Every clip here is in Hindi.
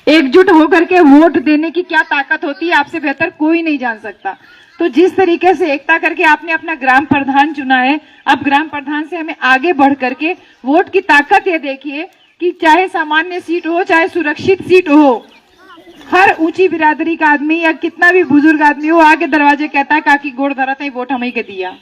एकजुट होकर के वोट देने की क्या ताकत होती है आपसे बेहतर कोई नहीं जान सकता। तो जिस तरीके से एकता करके आपने अपना ग्राम प्रधान चुना है, अब ग्राम प्रधान से हमें आगे बढ़ करके वोट की ताकत ये देखिए कि चाहे सामान्य सीट हो चाहे सुरक्षित सीट हो, हर ऊंची बिरादरी का आदमी या कितना भी बुजुर्ग आदमी हो आगे दरवाजे कहता है काकी गोड़ धरत है वोट हमें के दिया।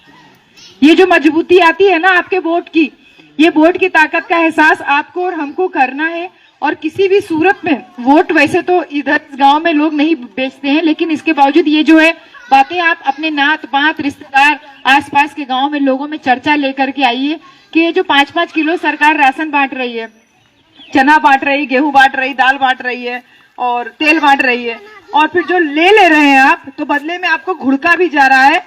ये जो मजबूती आती है ना आपके वोट की, ये वोट की ताकत का एहसास आपको और हमको करना है। और किसी भी सूरत में वोट वैसे तो इधर गांव में लोग नहीं बेचते हैं, लेकिन इसके बावजूद ये जो है बातें आप अपने नात बात रिश्तेदार आसपास के गांव में लोगों में चर्चा लेकर के आइए कि ये जो 5-5 किलो सरकार राशन बांट रही है, चना बांट रही, गेहूं बांट रही, दाल बांट रही है और तेल बांट रही है, और फिर जो ले रहे हैं आप तो बदले में आपको घुड़का भी जा रहा है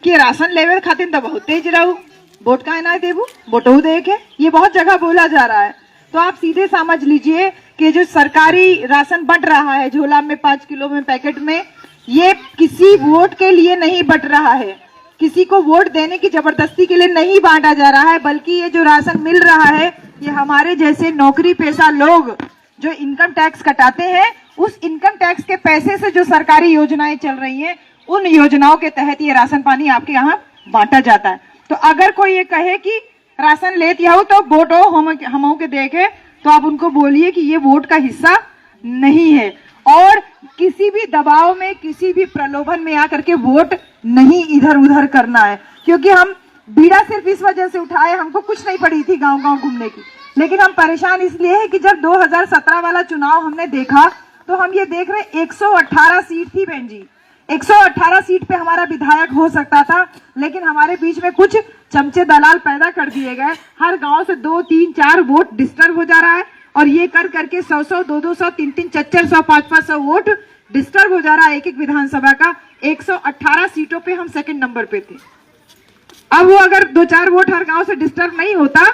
कि राशन लेवे खातिर तो बहुत तेज रहू, वोट का ना देबू वोटू दे के, ये बहुत जगह बोला जा रहा है। तो आप सीधे समझ लीजिए कि जो सरकारी राशन बंट रहा है झोला में 5 किलो में पैकेट में, ये किसी वोट के लिए नहीं बंट रहा है, किसी को वोट देने की जबरदस्ती के लिए नहीं बांटा जा रहा है, बल्कि ये जो राशन मिल रहा है ये हमारे जैसे नौकरी पेशा लोग जो इनकम टैक्स कटाते हैं उस इनकम टैक्स के पैसे से जो सरकारी योजनाएं चल रही हैं उन योजनाओं के तहत ये राशन पानी आपके यहाँ बांटा जाता है। तो अगर कोई ये कहे कि राशन लेती हो तो वोट हो हम के देखे, तो आप उनको बोलिए कि ये वोट का हिस्सा नहीं है और किसी भी दबाव में किसी भी प्रलोभन में आकर के वोट नहीं इधर उधर करना है। क्योंकि हम बीड़ा सिर्फ इस वजह से उठाए, हमको कुछ नहीं पड़ी थी गांव गांव घूमने की, लेकिन हम परेशान इसलिए है कि जब 2017 वाला चुनाव हमने देखा तो हम ये देख रहे 118 सीट थी बहन जी, 118 सीट पे हमारा विधायक हो सकता था, लेकिन हमारे बीच में कुछ चमचे दलाल पैदा कर दिए गए। हर गांव से 2, 3, 4 वोट डिस्टर्ब हो जा रहा है और ये कर करके 100, 200, 300, 400, 500 वोट डिस्टर्ब हो जा रहा है एक एक विधानसभा का। 118 सीटों पे हम सेकंड नंबर पे थे। अब वो अगर 2-4 वोट हर गांव से डिस्टर्ब नहीं होता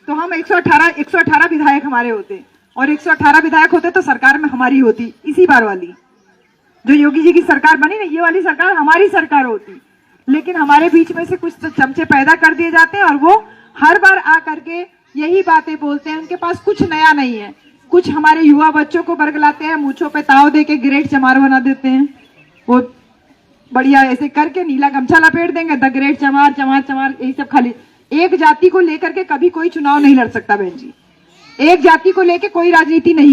तो हम 118 विधायक हमारे होते, और 118 विधायक होते तो सरकार में हमारी होती, इसी बार वाली जो योगी जी की सरकार बनी ना, ये वाली सरकार हमारी सरकार होती। लेकिन हमारे बीच में से कुछ चमचे पैदा कर दिए जाते हैं और वो हर बार आ करके यही बातें बोलते हैं। उनके पास कुछ नया नहीं है, कुछ हमारे युवा बच्चों को बरगलाते हैं, मूंछों पे ताव दे के ग्रेट चमार बना देते हैं। वो बढ़िया ऐसे करके नीला गमछा लपेट देंगे, द ग्रेट चमार चमार चमार, यही सब। खाली एक जाति को लेकर के कभी कोई चुनाव नहीं लड़ सकता बहन जी, एक जाति को लेकर कोई राजनीति नहीं।